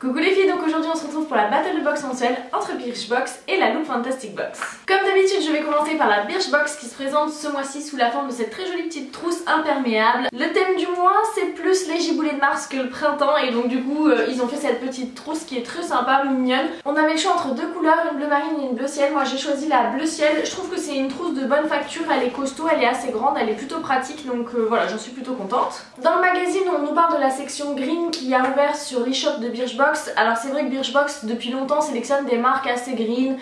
Coucou les filles, donc aujourd'hui on se retrouve pour la Battle Box mensuelle entre Birchbox et la Look Fantastic Box. Comme d'habitude je vais commencer par la Birchbox qui se présente ce mois-ci sous la forme de cette très jolie petite trousse imperméable. Le thème du mois c'est plus les giboulées de mars que le printemps et donc du coup ils ont fait cette petite trousse qui est très sympa, mignonne. On avait le choix entre deux couleurs, une bleu marine et une bleu ciel. Moi j'ai choisi la bleu ciel, je trouve que c'est une trousse de bonne facture, elle est costaud, elle est assez grande, elle est plutôt pratique donc voilà, j'en suis plutôt contente. Dans le magazine on nous parle de la section green qui a ouvert sur l'e-shop de Birchbox. Alors c'est vrai que Birchbox depuis longtemps sélectionne des marques assez green,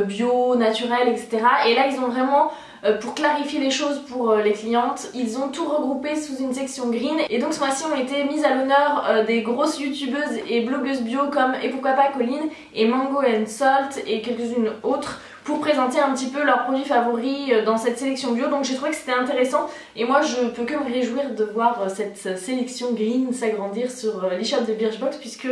bio, naturelles, etc. Et là ils ont vraiment, pour clarifier les choses pour les clientes, ils ont tout regroupé sous une section green. Et donc ce mois-ci ont été mises à l'honneur des grosses youtubeuses et blogueuses bio comme Et pourquoi pas Colline et Mango and Salt et quelques-unes autres, pour présenter un petit peu leurs produits favoris dans cette sélection bio. Donc j'ai trouvé que c'était intéressant et moi je peux que me réjouir de voir cette sélection green s'agrandir sur l'e-shop de Birchbox, puisque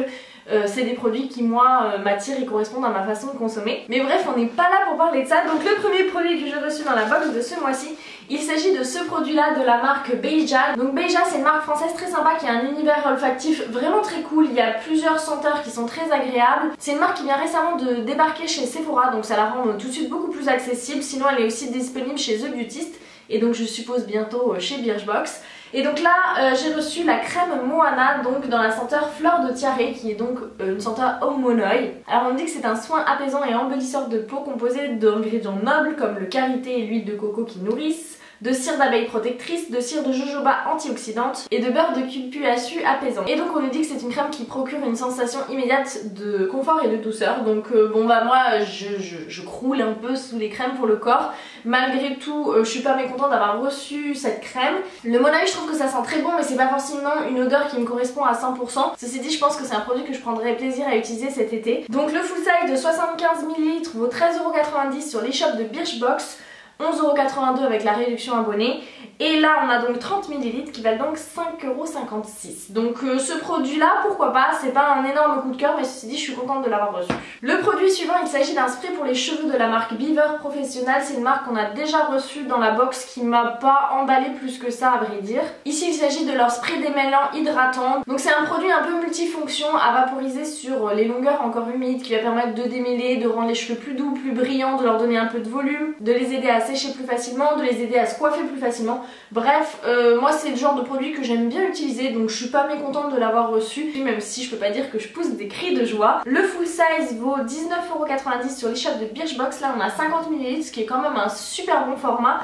c'est des produits qui moi m'attirent et correspondent à ma façon de consommer. Mais bref, on n'est pas là pour parler de ça. Donc le premier produit que j'ai reçu dans la box de ce mois-ci, il s'agit de ce produit là de la marque Beija. Donc Beija c'est une marque française très sympa qui a un univers olfactif vraiment très cool. Il y a plusieurs senteurs qui sont très agréables. C'est une marque qui vient récemment de débarquer chez Sephora, donc ça la rend tout de suite beaucoup plus accessible. Sinon elle est aussi disponible chez The Beautist et donc je suppose bientôt chez Birchbox. Et donc là j'ai reçu la crème Moana, donc dans la senteur fleur de tiare, qui est donc une senteur Homonoi. Alors on dit que c'est un soin apaisant et embellisseur de peau composé d'ingrédients nobles comme le karité et l'huile de coco qui nourrissent, de cire d'abeille protectrice, de cire de jojoba antioxydante et de beurre de cupuaçu apaisant. Et donc on nous dit que c'est une crème qui procure une sensation immédiate de confort et de douceur. Donc bon bah moi je croule un peu sous les crèmes pour le corps. Malgré tout je suis pas mécontente d'avoir reçu cette crème. Le Monoeil je trouve que ça sent très bon, mais c'est pas forcément une odeur qui me correspond à 100%. Ceci dit je pense que c'est un produit que je prendrai plaisir à utiliser cet été. Donc le full size de 75 ml vaut 13,90€ sur l'e-shop de Birchbox, 11,82€ avec la réduction abonnée. Et là on a donc 30 ml qui valent donc 5,56€. Donc ce produit là pourquoi pas, c'est pas un énorme coup de cœur, mais ceci dit je suis contente de l'avoir reçu. Le produit suivant, il s'agit d'un spray pour les cheveux de la marque Beaver Professional. C'est une marque qu'on a déjà reçue dans la box qui m'a pas emballé plus que ça à vrai dire. Ici il s'agit de leur spray démêlant hydratant. Donc c'est un produit un peu multifonction à vaporiser sur les longueurs encore humides, qui va permettre de démêler, de rendre les cheveux plus doux, plus brillants, de leur donner un peu de volume, de les aider à sécher plus facilement, de les aider à se coiffer plus facilement. Bref, moi c'est le genre de produit que j'aime bien utiliser, donc je suis pas mécontente de l'avoir reçu, même si je peux pas dire que je pousse des cris de joie. Le full size vaut 19,90€ sur l'e-shop de Birchbox. Là on a 50 ml, ce qui est quand même un super bon format,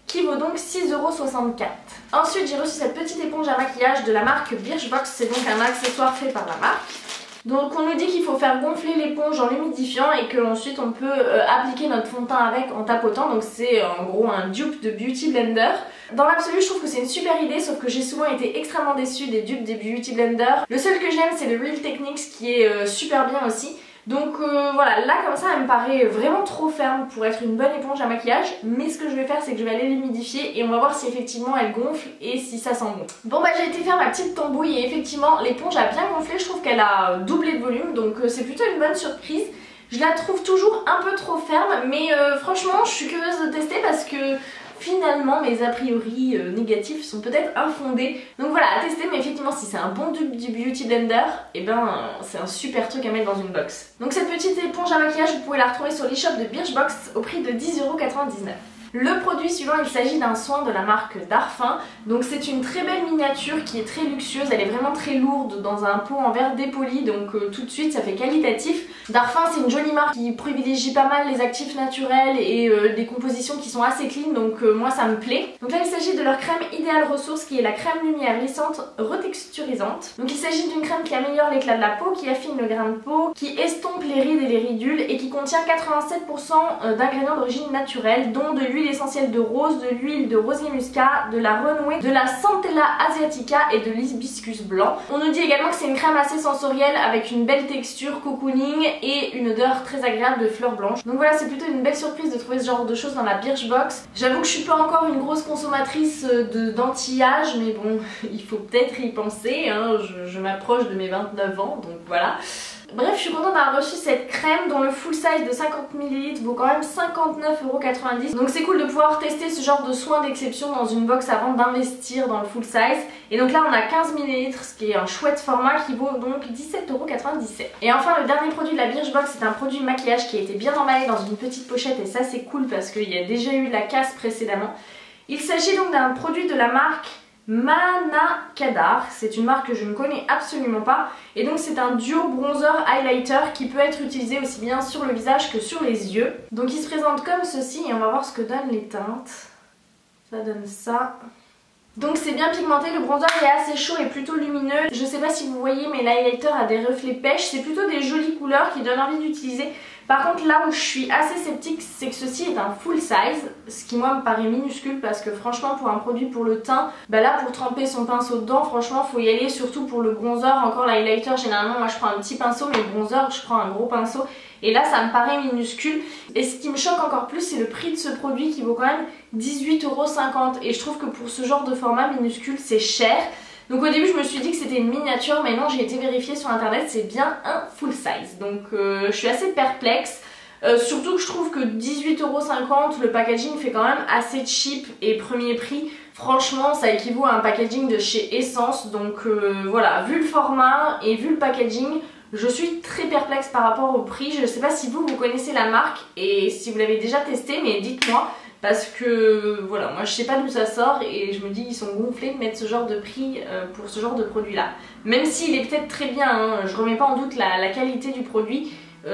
qui vaut donc 6,64€. Ensuite j'ai reçu cette petite éponge à maquillage de la marque Birchbox. C'est donc un accessoire fait par la marque. Donc on nous dit qu'il faut faire gonfler l'éponge en l'humidifiant et qu'ensuite on peut appliquer notre fond de teint avec en tapotant. Donc c'est en gros un dupe de Beauty Blender. Dans l'absolu je trouve que c'est une super idée, sauf que j'ai souvent été extrêmement déçue des dupes des Beauty Blender. Le seul que j'aime c'est le Real Techniques qui est super bien aussi. Donc voilà, là comme ça elle me paraît vraiment trop ferme pour être une bonne éponge à maquillage. Mais ce que je vais faire c'est que je vais aller l'humidifier et on va voir si effectivement elle gonfle et si ça sent bon. Bon bah j'ai été faire ma petite tambouille et effectivement l'éponge a bien gonflé. Je trouve qu'elle a doublé de volume, donc c'est plutôt une bonne surprise. Je la trouve toujours un peu trop ferme, mais franchement je suis curieuse de tester parce que finalement mes a priori négatifs sont peut-être infondés. Donc voilà, à tester, mais effectivement si c'est un bon dupe du Beauty Blender, et ben c'est un super truc à mettre dans une box. Donc cette petite éponge à maquillage vous pouvez la retrouver sur l'e-shop de Birchbox au prix de 10,99€. Le produit suivant, il s'agit d'un soin de la marque Darphin. Donc c'est une très belle miniature qui est très luxueuse, elle est vraiment très lourde dans un pot en verre dépoli, donc tout de suite ça fait qualitatif. Darphin c'est une jolie marque qui privilégie pas mal les actifs naturels et des compositions qui sont assez clean, donc moi ça me plaît. Donc là il s'agit de leur crème idéale ressource qui est la crème lumière lissante retexturisante. Donc il s'agit d'une crème qui améliore l'éclat de la peau, qui affine le grain de peau, qui estompe les rides et les ridules et qui contient 87% d'ingrédients d'origine naturelle, dont de l'huile essentielle de rose, de l'huile de rosier muscat, de la renouée, de la Centella asiatica et de l'hibiscus blanc. On nous dit également que c'est une crème assez sensorielle avec une belle texture cocooning et une odeur très agréable de fleurs blanches. Donc voilà, c'est plutôt une belle surprise de trouver ce genre de choses dans la Birchbox. J'avoue que je suis pas encore une grosse consommatrice d'anti-âge, mais bon, il faut peut-être y penser, hein. Je m'approche de mes 29 ans, donc voilà. Bref, je suis contente d'avoir reçu cette crème dont le full size de 50 ml vaut quand même 59,90 €. Donc c'est cool de pouvoir tester ce genre de soin d'exception dans une box avant d'investir dans le full size. Et donc là on a 15 ml, ce qui est un chouette format qui vaut donc 17,97 €. Et enfin le dernier produit de la Birchbox, c'est un produit maquillage qui a été bien emballé dans une petite pochette et ça c'est cool parce qu'il y a déjà eu la casse précédemment. Il s'agit donc d'un produit de la marque Manakadar, c'est une marque que je ne connais absolument pas et donc c'est un duo bronzer highlighter qui peut être utilisé aussi bien sur le visage que sur les yeux. Donc il se présente comme ceci et on va voir ce que donnent les teintes. Ça donne ça. Donc c'est bien pigmenté, le bronzer est assez chaud et plutôt lumineux. Je sais pas si vous voyez mais l'highlighter a des reflets pêche, c'est plutôt des jolies couleurs qui donnent envie d'utiliser. Par contre là où je suis assez sceptique c'est que ceci est un full size, ce qui moi me paraît minuscule parce que franchement pour un produit pour le teint, bah là pour tremper son pinceau dedans franchement faut y aller, surtout pour le bronzer. Encore l'highlighter généralement moi je prends un petit pinceau mais le bronzer je prends un gros pinceau et là ça me paraît minuscule. Et ce qui me choque encore plus c'est le prix de ce produit qui vaut quand même 18,50 € et je trouve que pour ce genre de format minuscule c'est cher. Donc au début je me suis dit que c'était une miniature mais non, j'ai été vérifier sur internet, c'est bien un full size. Donc je suis assez perplexe, surtout que je trouve que 18,50 €, le packaging fait quand même assez cheap et premier prix. Franchement ça équivaut à un packaging de chez Essence. Donc voilà, vu le format et vu le packaging, je suis très perplexe par rapport au prix. Je ne sais pas si vous connaissez la marque et si vous l'avez déjà testé, mais dites-moi. Parce que voilà, moi je sais pas d'où ça sort et je me dis ils sont gonflés de mettre ce genre de prix pour ce genre de produit là. Même s'il est peut-être très bien, hein, je remets pas en doute la qualité du produit,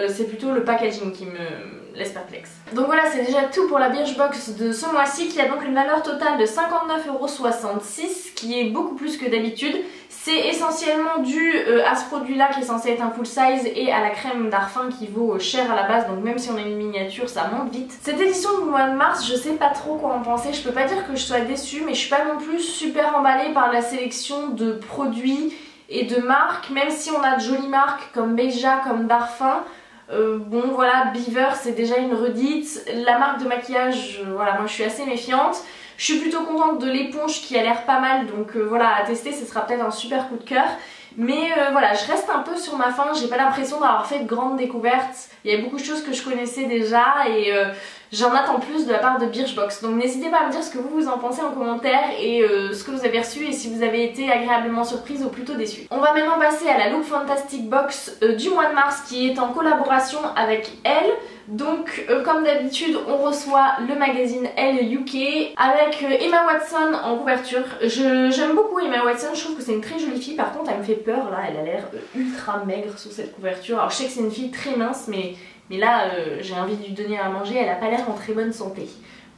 c'est plutôt le packaging qui me laisse perplexe. Donc voilà, c'est déjà tout pour la Birchbox de ce mois-ci qui a donc une valeur totale de 59,66 €, qui est beaucoup plus que d'habitude. C'est essentiellement dû à ce produit là qui est censé être un full size et à la crème Darphin qui vaut cher à la base, donc même si on a une miniature ça monte vite. Cette édition du mois de mars, je sais pas trop quoi en penser, je peux pas dire que je sois déçue mais je suis pas non plus super emballée par la sélection de produits et de marques, même si on a de jolies marques comme Beja, comme Darphin. Bon voilà, Beaver c'est déjà une redite, la marque de maquillage, voilà moi je suis assez méfiante. Je suis plutôt contente de l'éponge qui a l'air pas mal, donc voilà, à tester ce sera peut-être un super coup de cœur. Mais voilà, je reste un peu sur ma faim, j'ai pas l'impression d'avoir fait de grandes découvertes. Il y a beaucoup de choses que je connaissais déjà et j'en attends plus de la part de Birchbox. Donc n'hésitez pas à me dire ce que vous en pensez en commentaire et ce que vous avez reçu et si vous avez été agréablement surprise ou plutôt déçue. On va maintenant passer à la Look Fantastic Box du mois de mars qui est en collaboration avec Elle. Donc comme d'habitude on reçoit le magazine Elle UK avec Emma Watson en couverture. J'aime beaucoup Emma Watson, je trouve que c'est une très jolie fille. Par contre elle me fait peur là, elle a l'air ultra maigre sous cette couverture. Alors je sais que c'est une fille très mince mais là j'ai envie de lui donner à manger, elle a pas l'air en très bonne santé.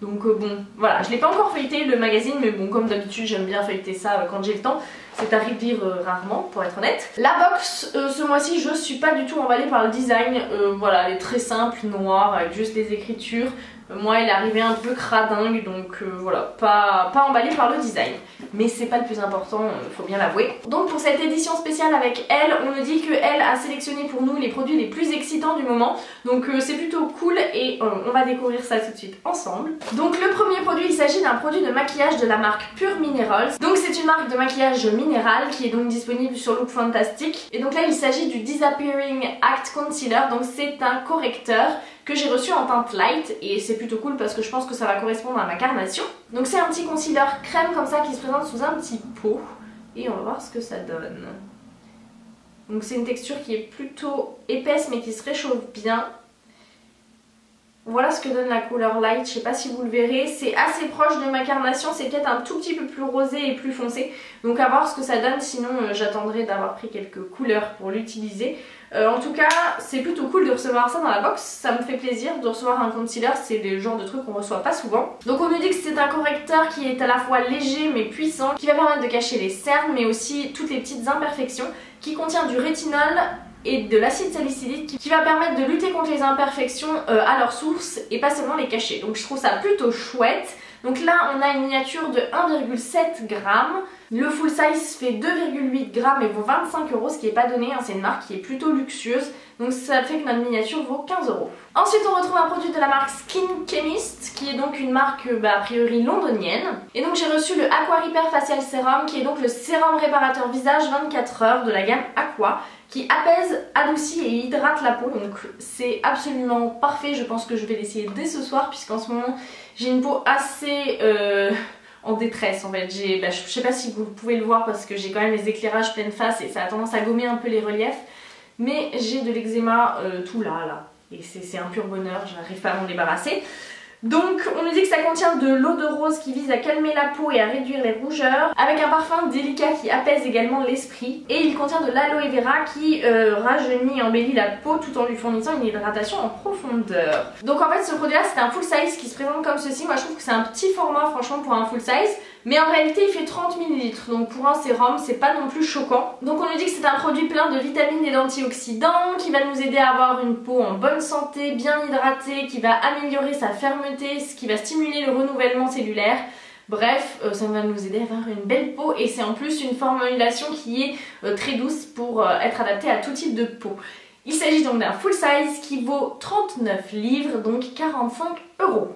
Donc bon, voilà, je l'ai pas encore feuilleté le magazine mais bon comme d'habitude j'aime bien feuilleter ça quand j'ai le temps. C'est à redire rarement pour être honnête. La box ce mois-ci je suis pas du tout emballée par le design, voilà elle est très simple, noire avec juste les écritures. Moi elle est arrivée un peu cradingue donc voilà, pas emballée par le design. Mais c'est pas le plus important, faut bien l'avouer. Donc pour cette édition spéciale avec Elle, on nous dit qu'elle a sélectionné pour nous les produits les plus excitants du moment. Donc c'est plutôt cool et on va découvrir ça tout de suite ensemble. Donc le premier produit, il s'agit d'un produit de maquillage de la marque Pure Minerals. Donc c'est une marque de maquillage minéral qui est donc disponible sur Look Fantastic. Et donc là il s'agit du Disappearing Act Concealer, donc c'est un correcteur que j'ai reçu en teinte light et c'est plutôt cool parce que je pense que ça va correspondre à ma carnation. Donc c'est un petit concealer crème comme ça qui se présente sous un petit pot et on va voir ce que ça donne. Donc c'est une texture qui est plutôt épaisse mais qui se réchauffe bien. Voilà ce que donne la couleur light, je sais pas si vous le verrez, c'est assez proche de ma carnation, c'est peut-être un tout petit peu plus rosé et plus foncé. Donc à voir ce que ça donne, sinon j'attendrai d'avoir pris quelques couleurs pour l'utiliser. En tout cas, c'est plutôt cool de recevoir ça dans la box, ça me fait plaisir de recevoir un concealer, c'est le genre de truc qu'on reçoit pas souvent. Donc on nous dit que c'est un correcteur qui est à la fois léger mais puissant, qui va permettre de cacher les cernes mais aussi toutes les petites imperfections, qui contient du rétinol et de l'acide salicylique qui va permettre de lutter contre les imperfections à leur source et pas seulement les cacher. Donc je trouve ça plutôt chouette. Donc là on a une miniature de 1,7 g. Le full size fait 2,8 g et vaut 25 €, ce qui n'est pas donné, hein. C'est une marque qui est plutôt luxueuse. Donc ça fait que notre miniature vaut 15 €. Ensuite on retrouve un produit de la marque Skin Chemist qui est donc une marque a priori londonienne. Et donc j'ai reçu le Aqua Repair Facial Serum qui est donc le sérum réparateur visage 24 heures de la gamme Aqua qui apaise, adoucit et hydrate la peau, donc c'est absolument parfait. Je pense que je vais l'essayer dès ce soir puisqu'en ce moment j'ai une peau assez en détresse en fait. Je sais pas si vous pouvez le voir parce que j'ai quand même les éclairages pleine face et ça a tendance à gommer un peu les reliefs, mais j'ai de l'eczéma tout là et c'est un pur bonheur, j'arrive pas à m'en débarrasser. Donc on nous dit que ça contient de l'eau de rose qui vise à calmer la peau et à réduire les rougeurs, avec un parfum délicat qui apaise également l'esprit, et il contient de l'aloe vera qui rajeunit et embellit la peau tout en lui fournissant une hydratation en profondeur. Donc en fait ce produit là c'est un full size qui se présente comme ceci. Moi je trouve que c'est un petit format franchement pour un full size, mais en réalité il fait 30 ml, donc pour un sérum c'est pas non plus choquant. Donc on nous dit que c'est un produit plein de vitamines et d'antioxydants qui va nous aider à avoir une peau en bonne santé, bien hydratée, qui va améliorer sa fermeté, ce qui va stimuler le renouvellement cellulaire. Bref, ça va nous aider à avoir une belle peau et c'est en plus une formulation qui est très douce pour être adaptée à tout type de peau. Il s'agit donc d'un full size qui vaut 39 livres, donc 45 €.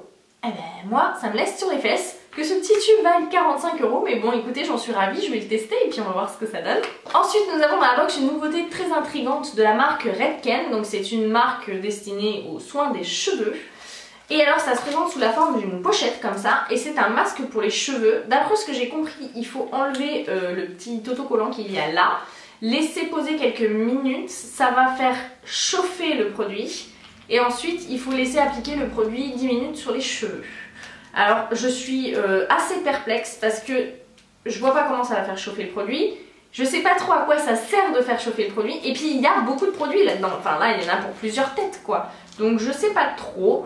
Eh ben moi, ça me laisse sur les fesses que ce petit tube vaille 45 €, mais bon écoutez, j'en suis ravie, je vais le tester et puis on va voir ce que ça donne. Ensuite nous avons dans la box une nouveauté très intrigante de la marque Redken, donc c'est une marque destinée aux soins des cheveux. Et alors ça se présente sous la forme d'une pochette comme ça, et c'est un masque pour les cheveux. D'après ce que j'ai compris, il faut enlever le petit autocollant qu'il y a là, laisser poser quelques minutes, ça va faire chauffer le produit, et ensuite il faut laisser appliquer le produit 10 minutes sur les cheveux. Alors je suis assez perplexe parce que je vois pas comment ça va faire chauffer le produit. Je sais pas trop à quoi ça sert de faire chauffer le produit, et puis il y a beaucoup de produits là-dedans, enfin là il y en a pour plusieurs têtes quoi. Donc je sais pas trop.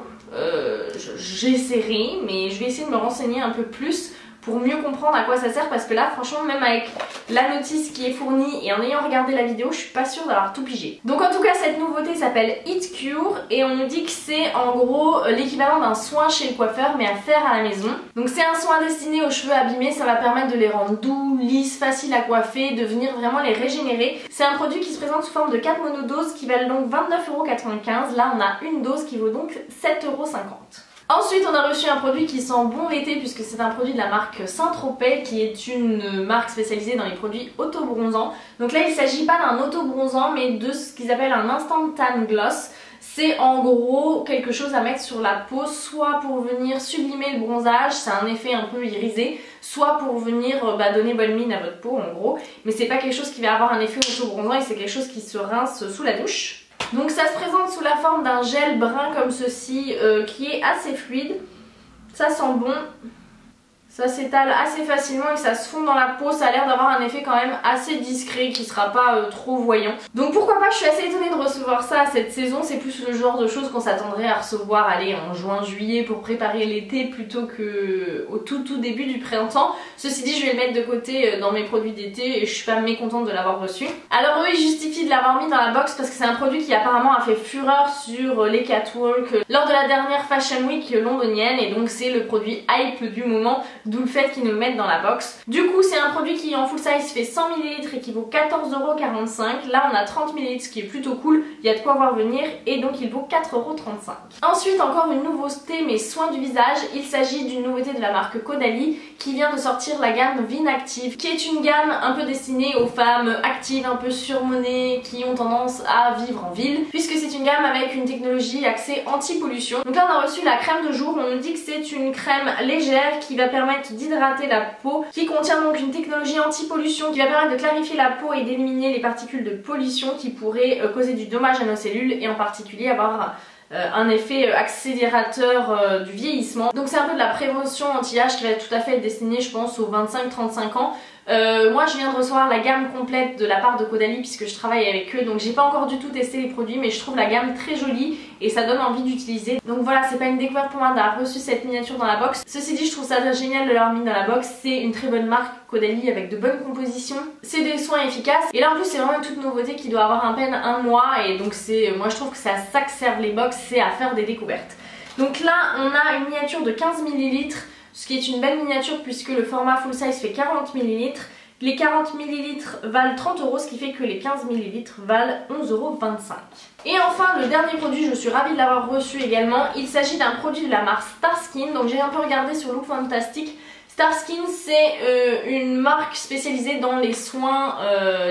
J'essaierai, mais je vais essayer de me renseigner un peu plus pour mieux comprendre à quoi ça sert, parce que là franchement même avec la notice qui est fournie et en ayant regardé la vidéo je suis pas sûre d'avoir tout pigé. Donc en tout cas cette nouveauté s'appelle Heat Cure et on nous dit que c'est en gros l'équivalent d'un soin chez le coiffeur mais à faire à la maison. Donc c'est un soin destiné aux cheveux abîmés, ça va permettre de les rendre doux, lisses, faciles à coiffer, de venir vraiment les régénérer. C'est un produit qui se présente sous forme de 4 monodoses qui valent donc 29,95 €. Là on a une dose qui vaut donc 7,50 €. Ensuite on a reçu un produit qui sent bon l'été puisque c'est un produit de la marque Saint-Tropez qui est une marque spécialisée dans les produits auto-bronzants. Donc là il ne s'agit pas d'un auto-bronzant mais de ce qu'ils appellent un instant tan gloss. C'est en gros quelque chose à mettre sur la peau, soit pour venir sublimer le bronzage, c'est un effet un peu irisé, soit pour venir donner bonne mine à votre peau en gros. Mais c'est pas quelque chose qui va avoir un effet auto-bronzant et c'est quelque chose qui se rince sous la douche. Donc ça se présente sous la forme d'un gel brun comme ceci qui est assez fluide. Ça sent bon. Ça s'étale assez facilement et ça se fond dans la peau, ça a l'air d'avoir un effet quand même assez discret qui sera pas trop voyant. Donc pourquoi pas, je suis assez étonnée de recevoir ça cette saison, c'est plus le genre de choses qu'on s'attendrait à recevoir en juin-juillet pour préparer l'été plutôt que au tout début du printemps. Ceci dit je vais le mettre de côté dans mes produits d'été et je suis pas mécontente de l'avoir reçu. Alors eux ils justifient de l'avoir mis dans la box parce que c'est un produit qui apparemment a fait fureur sur les catwalks lors de la dernière Fashion Week londonienne et donc c'est le produit hype du moment. D'où le fait qu'ils nous le mettent dans la box. Du coup c'est un produit qui en full size fait 100 ml et qui vaut 14,45 €. Là on a 30 ml ce qui est plutôt cool, il y a de quoi voir venir et donc il vaut 4,35 €. Ensuite encore une nouveauté mais soin du visage, il s'agit d'une nouveauté de la marque Caudalie qui vient de sortir la gamme Vinactive qui est une gamme un peu destinée aux femmes actives, un peu surmenées, qui ont tendance à vivre en ville puisque c'est une gamme avec une technologie axée anti-pollution. Donc là on a reçu la crème de jour, on nous dit que c'est une crème légère qui va permettre d'hydrater la peau, qui contient donc une technologie anti-pollution qui va permettre de clarifier la peau et d'éliminer les particules de pollution qui pourraient causer du dommage à nos cellules et en particulier avoir un effet accélérateur du vieillissement. Donc c'est un peu de la prévention anti-âge qui va tout à fait être destinée je pense aux 25-35 ans. Moi je viens de recevoir la gamme complète de la part de Caudalie puisque je travaille avec eux, donc j'ai pas encore du tout testé les produits mais je trouve la gamme très jolie et ça donne envie d'utiliser. Donc voilà, c'est pas une découverte pour moi d'avoir reçu cette miniature dans la box. Ceci dit je trouve ça génial de l'avoir mis dans la box, c'est une très bonne marque Caudalie avec de bonnes compositions, c'est des soins efficaces et là en plus c'est vraiment une toute nouveauté qui doit avoir à peine un mois et donc moi je trouve que c'est à ça que servent les box, c'est à faire des découvertes. Donc là on a une miniature de 15 ml, ce qui est une belle miniature puisque le format full size fait 40 ml. Les 40 ml valent 30 €, ce qui fait que les 15 ml valent 11,25 €. Et enfin le dernier produit, je suis ravie de l'avoir reçu également, il s'agit d'un produit de la marque Starskin. Donc j'ai un peu regardé sur Look Fantastic, Starskin, c'est une marque spécialisée dans les soins,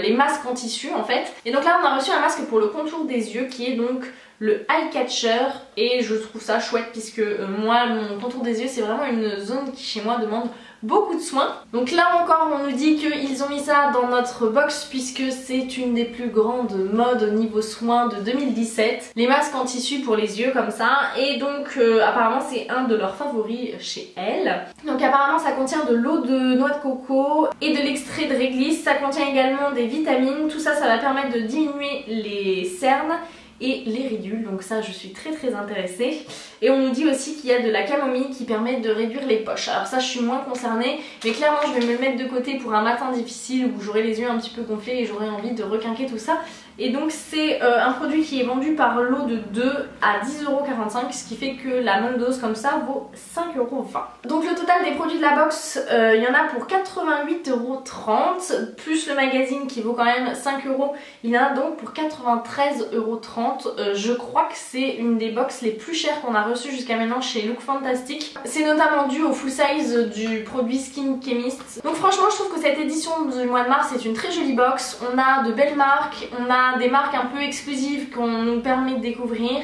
les masques en tissu en fait. Et donc là on a reçu un masque pour le contour des yeux qui est donc le Eye Catcher et je trouve ça chouette puisque moi mon contour des yeux c'est vraiment une zone qui chez moi demande beaucoup de soins. Donc là encore on nous dit qu'ils ont mis ça dans notre box puisque c'est une des plus grandes modes au niveau soins de 2017. Les masques en tissu pour les yeux comme ça et donc apparemment c'est un de leurs favoris chez elle. Donc apparemment ça contient de l'eau de noix de coco et de l'extrait de réglisse. Ça contient également des vitamines. Tout ça, ça va permettre de diminuer les cernes et les ridules, donc ça je suis très intéressée. Et on nous dit aussi qu'il y a de la camomille qui permet de réduire les poches. Alors ça je suis moins concernée, mais clairement je vais me le mettre de côté pour un matin difficile où j'aurai les yeux un petit peu gonflés et j'aurai envie de requinquer tout ça. Et donc c'est un produit qui est vendu par lot de 2 à 10,45 €, ce qui fait que la même dose comme ça vaut 5,20 €. Donc le total des produits de la box, il y en a pour 88,30 €, plus le magazine qui vaut quand même 5 €, il y en a donc pour 93,30 €. Je crois que c'est une des box les plus chères qu'on a reçues jusqu'à maintenant chez Look Fantastic. C'est notamment dû au full size du produit Skin Chemist. Donc franchement je trouve que cette édition du mois de mars est une très jolie box. On a de belles marques, on a des marques un peu exclusives qu'on nous permet de découvrir.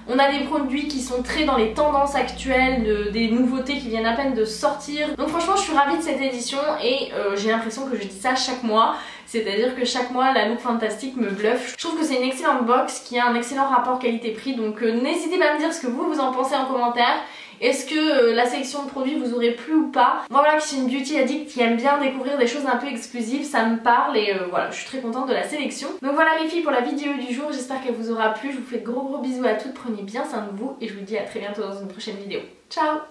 On a des produits qui sont très dans les tendances actuelles, des nouveautés qui viennent à peine de sortir. Donc franchement je suis ravie de cette édition et j'ai l'impression que je dis ça chaque mois. C'est-à-dire que chaque mois la Look Fantastic me bluffe. Je trouve que c'est une excellente box qui a un excellent rapport qualité-prix. Donc n'hésitez pas à me dire ce que vous en pensez en commentaire. Est-ce que la sélection de produits vous aurait plu ou pas? Moi voilà, qui suis une beauty addict qui aime bien découvrir des choses un peu exclusives, ça me parle et voilà, je suis très contente de la sélection. Donc voilà les filles pour la vidéo du jour, j'espère qu'elle vous aura plu. Je vous fais de gros bisous à toutes, prenez bien soin de vous et je vous dis à très bientôt dans une prochaine vidéo. Ciao!